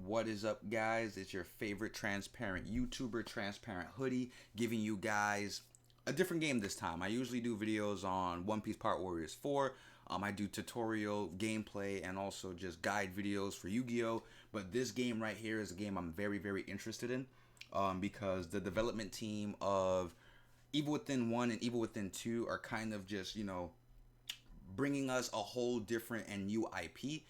What is up, guys? It's your favorite transparent YouTuber, Transparent Hoodie, giving you guys a different game this time. I usually do videos on One Piece Pirate Warriors 4. I do tutorial, gameplay, and also just guide videos for Yu-Gi-Oh! But this game right here is a game I'm very, very interested in because the development team of Evil Within 1 and Evil Within 2 are kind of just, bringing us a whole different and new IP.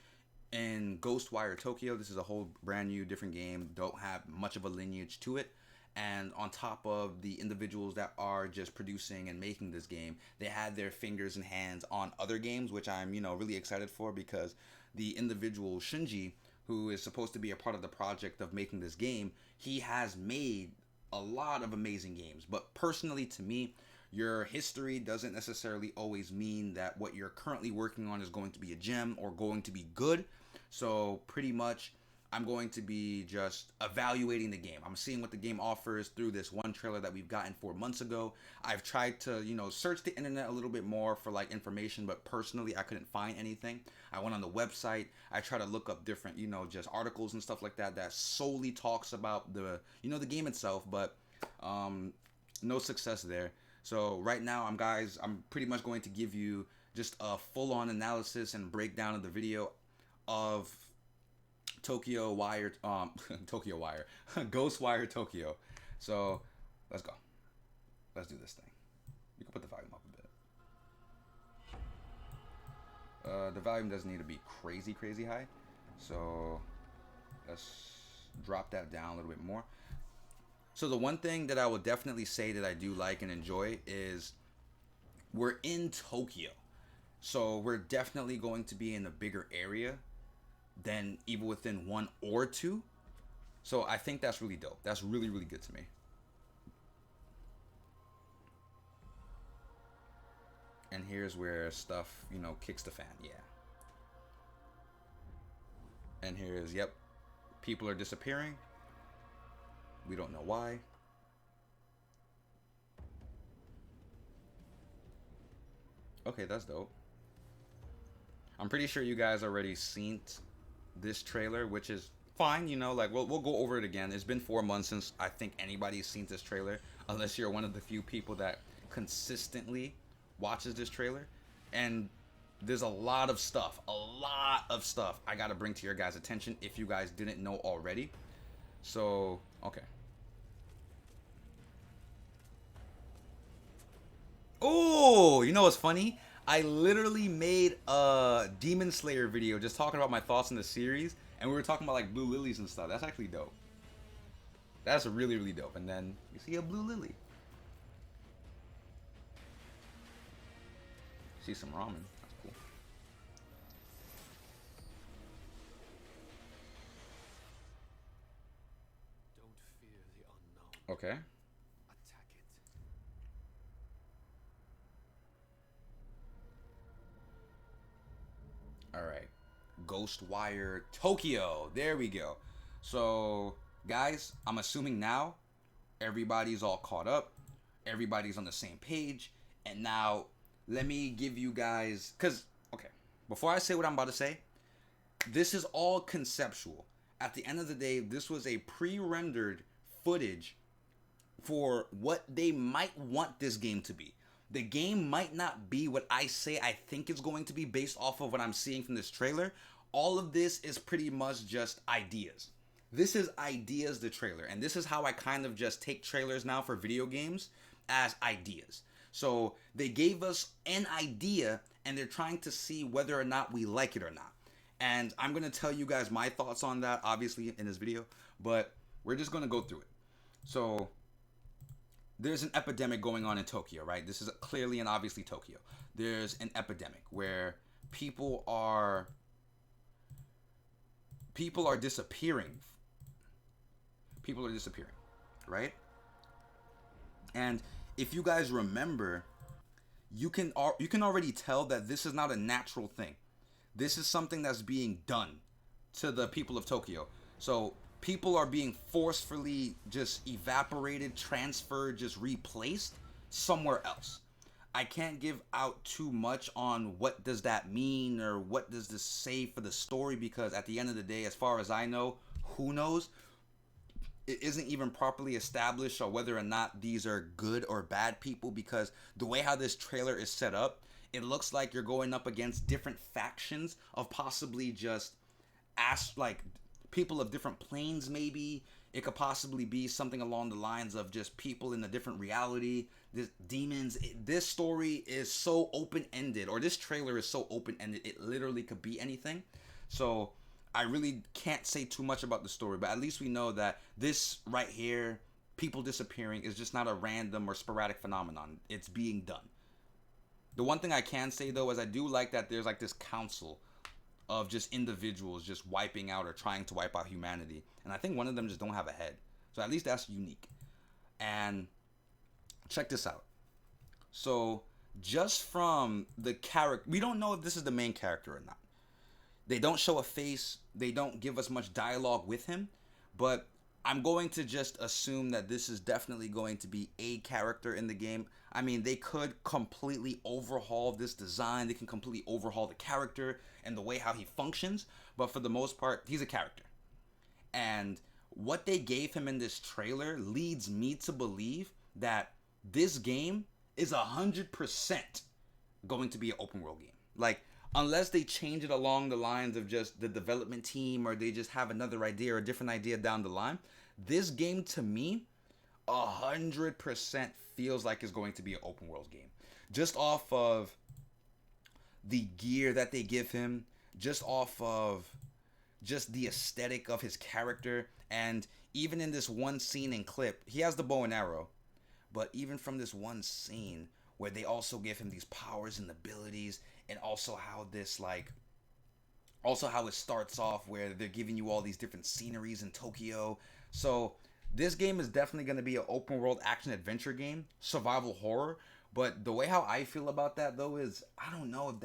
And GhostWire Tokyo, this is a whole brand new different game, don't have much of a lineage to it. And on top of the individuals that are just producing and making this game, they had their fingers and hands on other games, which I'm, really excited for, because the individual Shinji, who is supposed to be a part of the project of making this game, he has made a lot of amazing games. But personally, to me, your history doesn't necessarily always mean that what you're currently working on is going to be a gem or going to be good. So pretty much I'm going to be just evaluating the game. I'm seeing what the game offers through this one trailer that we've gotten 4 months ago. I've tried to, search the internet a little bit more for like information, but personally I couldn't find anything. I went on the website. I tried to look up different, just articles and stuff like that that solely talks about the, the game itself, but no success there. So right now, I'm pretty much going to give you just a full-on analysis and breakdown of the video of Tokyo Wire, Tokyo Wire, GhostWire Tokyo. So let's go. Let's do this thing. You can put the volume up a bit. The volume doesn't need to be crazy high. So let's drop that down a little bit more. So the one thing that I will definitely say that I do like and enjoy is we're in Tokyo. So we're definitely going to be in a bigger area than Evil Within 1 or 2. So I think that's really dope. That's really good to me. And here's where stuff, kicks the fan. Yeah. And here's, yep, people are disappearing. We don't know why. Okay, that's dope. I'm pretty sure you guys already seen this trailer, which is fine. Like we'll go over it again. It's been 4 months since I think anybody's seen this trailer, unless you're one of the few people that consistently watches this trailer. And there's a lot of stuff I gotta bring to your guys' attention if you guys didn't know already. So, okay. Oh, you know what's funny? I literally made a Demon Slayer video just talking about my thoughts on the series, and we were talking about like blue lilies and stuff. That's actually dope. That's really dope. And then you see a blue lily. See some ramen. That's cool. Don't fear the unknown. Okay. Attack it. All right. GhostWire Tokyo. There we go. So, guys, I'm assuming now everybody's all caught up. Everybody's on the same page. And now, let me give you guys... Because, okay, before I say what I'm about to say, this is all conceptual. At the end of the day, this was a pre-rendered footage for what they might want this game to be. The game might not be what I say I think it's going to be based off of what I'm seeing from this trailer. All of this is pretty much just ideas. This is ideas, the trailer. And this is how I kind of just take trailers now for video games as ideas. So they gave us an idea and they're trying to see whether or not we like it or not. And I'm going to tell you guys my thoughts on that, obviously, in this video. But we're just going to go through it. So there's an epidemic going on in Tokyo, right? This is clearly and obviously Tokyo. There's an epidemic where people are disappearing. People are disappearing, right? And if you guys remember, you can already tell that this is not a natural thing. This is something that's being done to the people of Tokyo. So people are being forcefully just evaporated, transferred, just replaced somewhere else. I can't give out too much on what does that mean or what does this say for the story, because at the end of the day, as far as I know, Who knows? It isn't even properly established or whether or not these are good or bad people, because the way how this trailer is set up, it looks like you're going up against different factions of possibly just like people of different planes. Maybe it could possibly be something along the lines of just people in a different reality, this demons. This story is so open-ended, or this trailer is so open-ended, it literally could be anything. So I really can't say too much about the story, but at least we know that this right here, people disappearing, is just not a random or sporadic phenomenon. It's being done. The one thing I can say though is I do like that there's like this council of just individuals just wiping out or trying to wipe out humanity, and I think one of them just don't have a head. So at least that's unique. And check this out. So just from the character, we don't know if this is the main character or not. They don't show a face. They don't give us much dialogue with him. But I'm going to just assume that this is definitely going to be a character in the game. I mean, they could completely overhaul this design. They can completely overhaul the character and the way how he functions. But for the most part, he's a character. And what they gave him in this trailer leads me to believe that this game is 100% going to be an open world game. Like, unless they change it along the lines of just the development team, or they just have another idea or a different idea down the line, this game to me 100% feels like it's going to be an open world game, just off of the gear that they give him, just off of just the aesthetic of his character. And even in this one scene and clip, he has the bow and arrow, but even from this one scene where they also give him these powers and abilities, and also how this also how it starts off where they're giving you all these different sceneries in Tokyo. So this game is definitely going to be an open world action adventure game, survival horror. But the way how I feel about that though is, I don't know if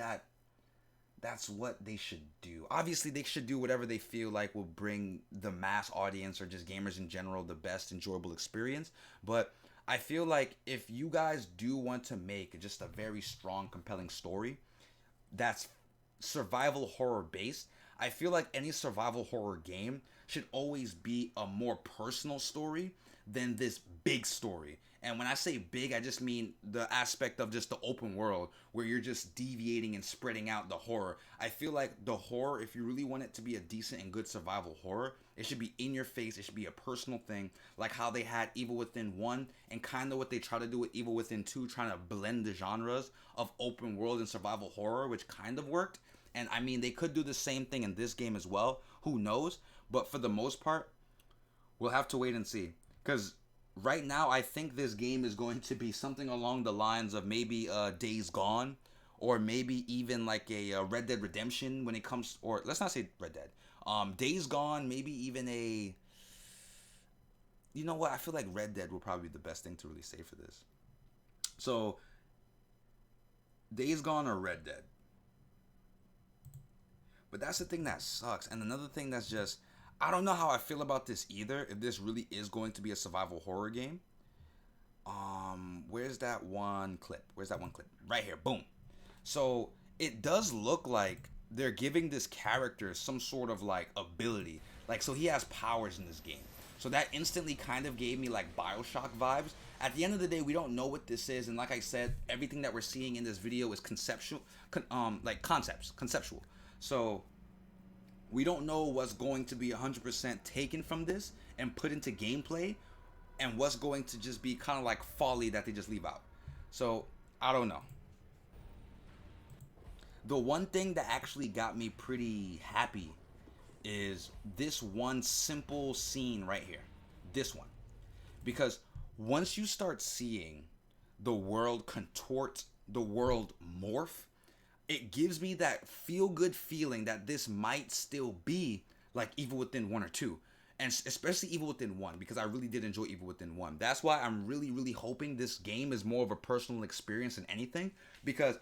that's what they should do. Obviously they should do whatever they feel like will bring the mass audience or just gamers in general the best enjoyable experience. But I feel like if you guys do want to make just a very strong, compelling story that's survival horror based, I feel like any survival horror game should always be a more personal story than this big story. And when I say big, I just mean the aspect of just the open world where you're just deviating and spreading out the horror. I feel like the horror, if you really want it to be a decent and good survival horror, it should be in your face. It should be a personal thing, like how they had Evil Within 1 and kind of what they try to do with Evil Within 2, trying to blend the genres of open world and survival horror, which kind of worked. And I mean, they could do the same thing in this game as well. Who knows? But for the most part, we'll have to wait and see. Because right now, I think this game is going to be something along the lines of maybe Days Gone, or maybe even like a Red Dead Redemption when it comes, or let's not say Red Dead. Days Gone, maybe even a, you know what? I feel like Red Dead will probably be the best thing to really say for this. So, Days Gone or Red Dead. But that's the thing that sucks. And another thing that's just, I don't know how I feel about this either, if this really is going to be a survival horror game. Where's that one clip? Right here. Boom. So it does look like they're giving this character some sort of like ability. Like, so he has powers in this game. So that instantly kind of gave me like BioShock vibes. At the end of the day, we don't know what this is. And like I said, everything that we're seeing in this video is conceptual, conceptual. So we don't know what's going to be 100% taken from this and put into gameplay, and what's going to just be kind of like folly that they just leave out. So I don't know. The one thing that actually got me pretty happy is this one simple scene right here. This one. Because once you start seeing the world contort, the world morph, it gives me that feel-good feeling that this might still be like Evil Within 1 or 2. And especially Evil Within 1, because I really did enjoy Evil Within 1. That's why I'm really, really hoping this game is more of a personal experience than anything. Because,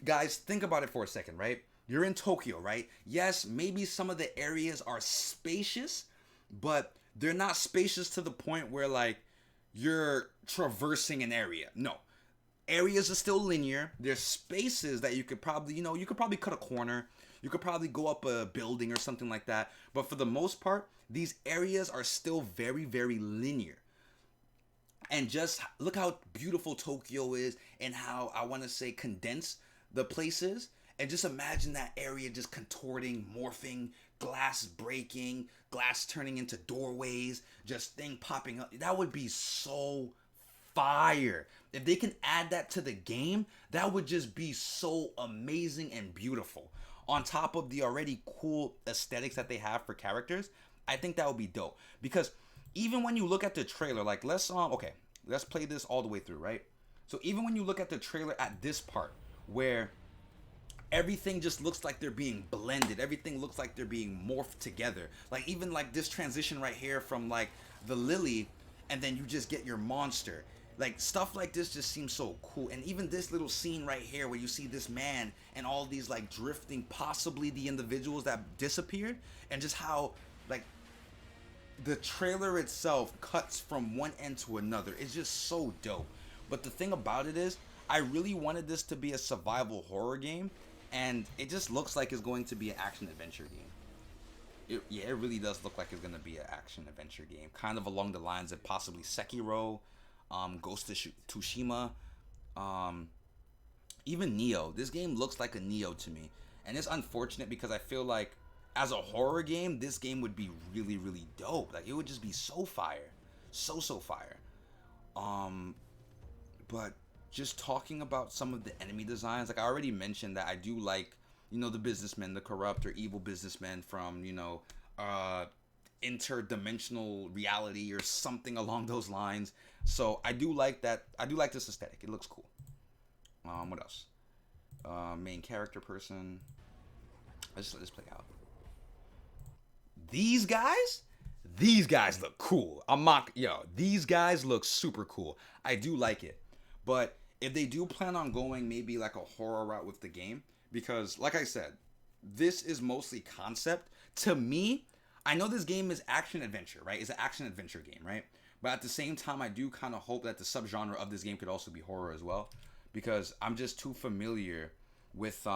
guys, think about it for a second, right? You're in Tokyo, right? Yes, maybe some of the areas are spacious, but they're not spacious to the point where, like, you're traversing an area. No. Areas are still linear. There's spaces that you could probably, you could probably cut a corner. You could probably go up a building or something like that. But for the most part, these areas are still very, very linear. And just look how beautiful Tokyo is and how I want to say condensed the place is. And just imagine that area just contorting, morphing, glass breaking, glass turning into doorways, just thing popping up. That would be so fire. If they can add that to the game, that would just be so amazing and beautiful. On top of the already cool aesthetics that they have for characters, I think that would be dope. Because even when you look at the trailer, like let's play this all the way through, right? So even when you look at the trailer at this part where everything just looks like they're being blended, everything looks like they're being morphed together. Like even like this transition right here from like the lily and then you just get your monster. Like stuff like this just seems so cool. And even this little scene right here where you see this man and all these like drifting, possibly the individuals that disappeared, and just how like the trailer itself cuts from one end to another. It's just so dope. But the thing about it is, I really wanted this to be a survival horror game, and it just looks like it's going to be an action adventure game. It really does look like it's going to be an action adventure game, kind of along the lines of possibly Sekiro, Ghost of Tsushima, even Neo. This game looks like a Neo to me, and it's unfortunate because I feel like as a horror game, this game would be really, really dope. Like it would just be so fire, so fire. But just talking about some of the enemy designs, like I already mentioned that I do like, the businessmen, the corrupt or evil businessmen from, interdimensional reality or something along those lines. So I do like that. I do like this aesthetic. It looks cool. What else? Main character person. Let's let this play out. These guys look cool. These guys look super cool. I do like it. But if they do plan on going maybe like a horror route with the game, because like I said, this is mostly concept. To me, I know this game is action adventure, right? It's an action adventure game, right? But at the same time, I do kind of hope that the subgenre of this game could also be horror as well, because I'm just too familiar with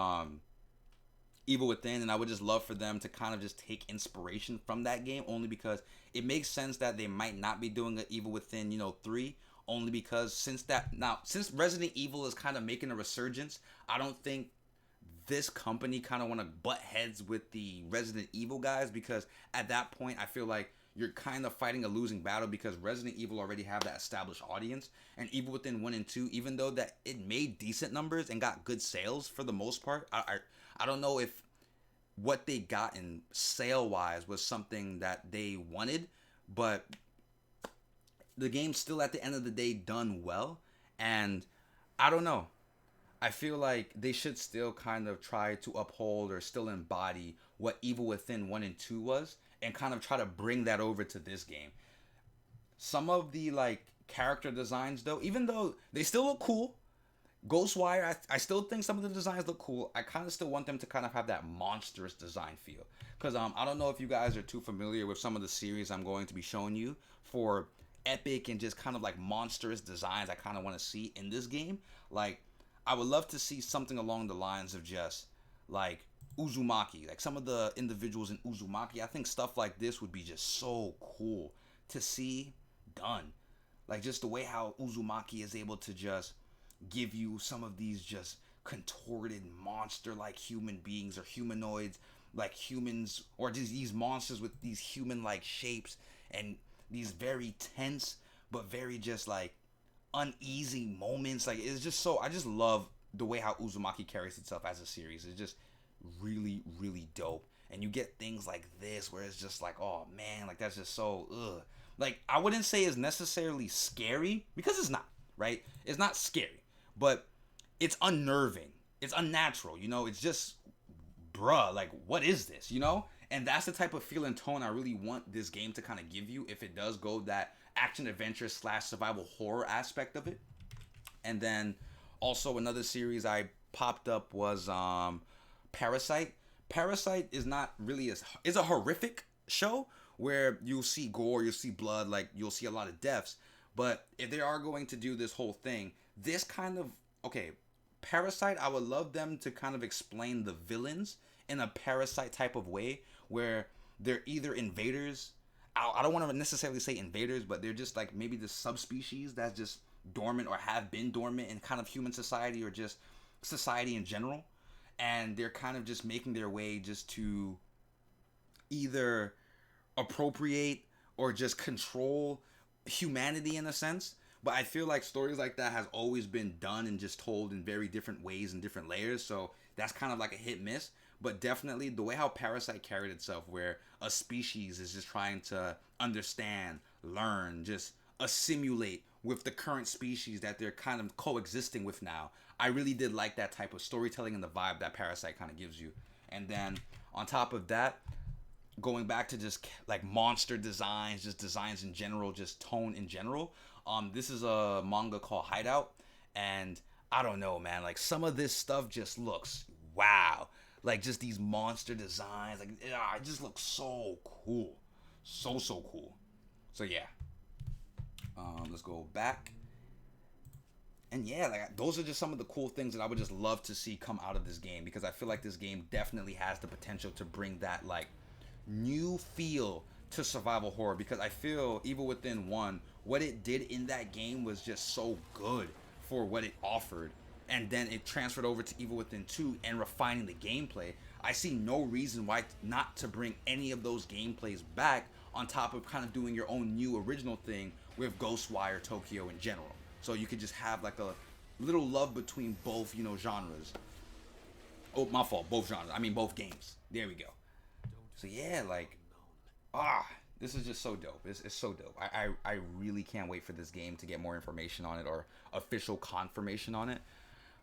Evil Within, and I would just love for them to kind of just take inspiration from that game, only because it makes sense that they might not be doing an Evil Within, 3, only because since Resident Evil is kind of making a resurgence, I don't think this company kind of want to butt heads with the Resident Evil guys, because at that point I feel like you're kind of fighting a losing battle, because Resident Evil already have that established audience, and Evil Within 1 and 2, even though that it made decent numbers and got good sales for the most part, I don't know if what they got in sale wise was something that they wanted, but the game's still at the end of the day done well. And I don't know, I feel like they should still kind of try to uphold or still embody what Evil Within 1 and 2 was, and kind of try to bring that over to this game. Some of the like character designs though, even though they still look cool, GhostWire, I still think some of the designs look cool. I kind of still want them to kind of have that monstrous design feel. Because I don't know if you guys are too familiar with some of the series I'm going to be showing you for epic and just kind of like monstrous designs I kind of want to see in this game. Like, I would love to see something along the lines of just like Uzumaki. Like some of the individuals in Uzumaki, I think stuff like this would be just so cool to see done. Like just the way how Uzumaki is able to just give you some of these just contorted monster like human beings or humanoids like humans, or just these monsters with these human like shapes and these very tense but very just like uneasy moments. Like it's just so, I just love the way how Uzumaki carries itself as a series. It's just really, really dope. And you get things like this where it's just like, oh man, like that's just so like I wouldn't say it's necessarily scary, because it's not, right? It's not scary, but it's unnerving. It's unnatural, it's just, bruh, like, what is this, And that's the type of feel and tone I really want this game to kind of give you if it does go that action adventure / survival horror aspect of it. And then also another series I popped up was Parasite. Parasite is not really is a horrific show where you'll see gore, you'll see blood, like you'll see a lot of deaths. But if they are going to do this whole thing, this kind of, Parasite, I would love them to kind of explain the villains in a Parasite type of way where they're either invaders. I don't want to necessarily say invaders, but they're just like maybe the subspecies that's just dormant or have been dormant in kind of human society or just society in general. And they're kind of just making their way just to either appropriate or just control humanity in a sense. But I feel like stories like that has always been done and just told in very different ways and different layers. So that's kind of like a hit miss. But definitely the way how Parasite carried itself, where a species is just trying to understand, learn, just assimilate with the current species that they're kind of coexisting with now. I really did like that type of storytelling and the vibe that Parasite kind of gives you. And then on top of that, going back to just like monster designs, just designs in general, just tone in general. This is a manga called Hideout, and I don't know, man. Like some of this stuff just looks wow. Like just these monster designs, like it just looks so cool, so cool. So yeah, let's go back. And yeah, like those are just some of the cool things that I would just love to see come out of this game, because I feel like this game definitely has the potential to bring that like new feel to survival horror, because I feel Evil Within 1, what it did in that game was just so good for what it offered, and then it transferred over to Evil Within 2 and refining the gameplay. I see no reason why not to bring any of those gameplays back on top of kind of doing your own new original thing with GhostWire Tokyo in general. So you could just have like a little love between both, you know, genres. Oh, my fault, both genres. I mean both games. There we go. So yeah, like, this is just so dope. It's so dope. I really can't wait for this game to get more information on it or official confirmation on it.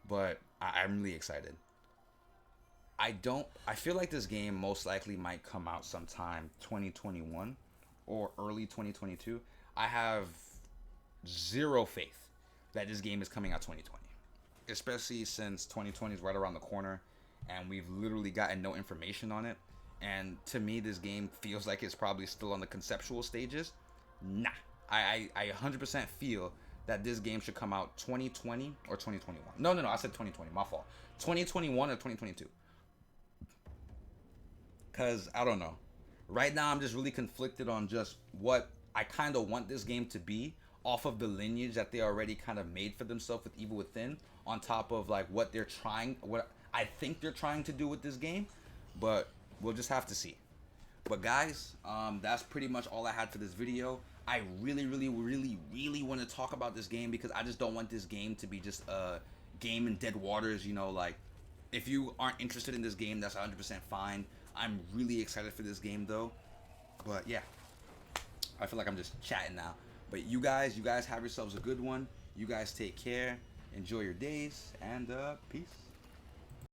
But I'm really excited. I feel like this game most likely might come out sometime 2021 or early 2022. I have zero faith that this game is coming out 2020. Especially since 2020 is right around the corner and we've literally gotten no information on it. And to me, this game feels like it's probably still on the conceptual stages. Nah. I 100% feel that this game should come out 2020 or 2021. No, I said 2020. My fault. 2021 or 2022. Because, I don't know. Right now, I'm just really conflicted on just what I kind of want this game to be off of the lineage that they already kind of made for themselves with Evil Within, on top of like what I think they're trying to do with this game. But we'll just have to see. But guys, that's pretty much all I had for this video. I really want to talk about this game because I just don't want this game to be just a game in dead waters. You know, like if you aren't interested in this game, that's 100% fine. I'm really excited for this game though. But yeah, I feel like I'm just chatting now. But you guys have yourselves a good one. You guys take care. Enjoy your days and peace.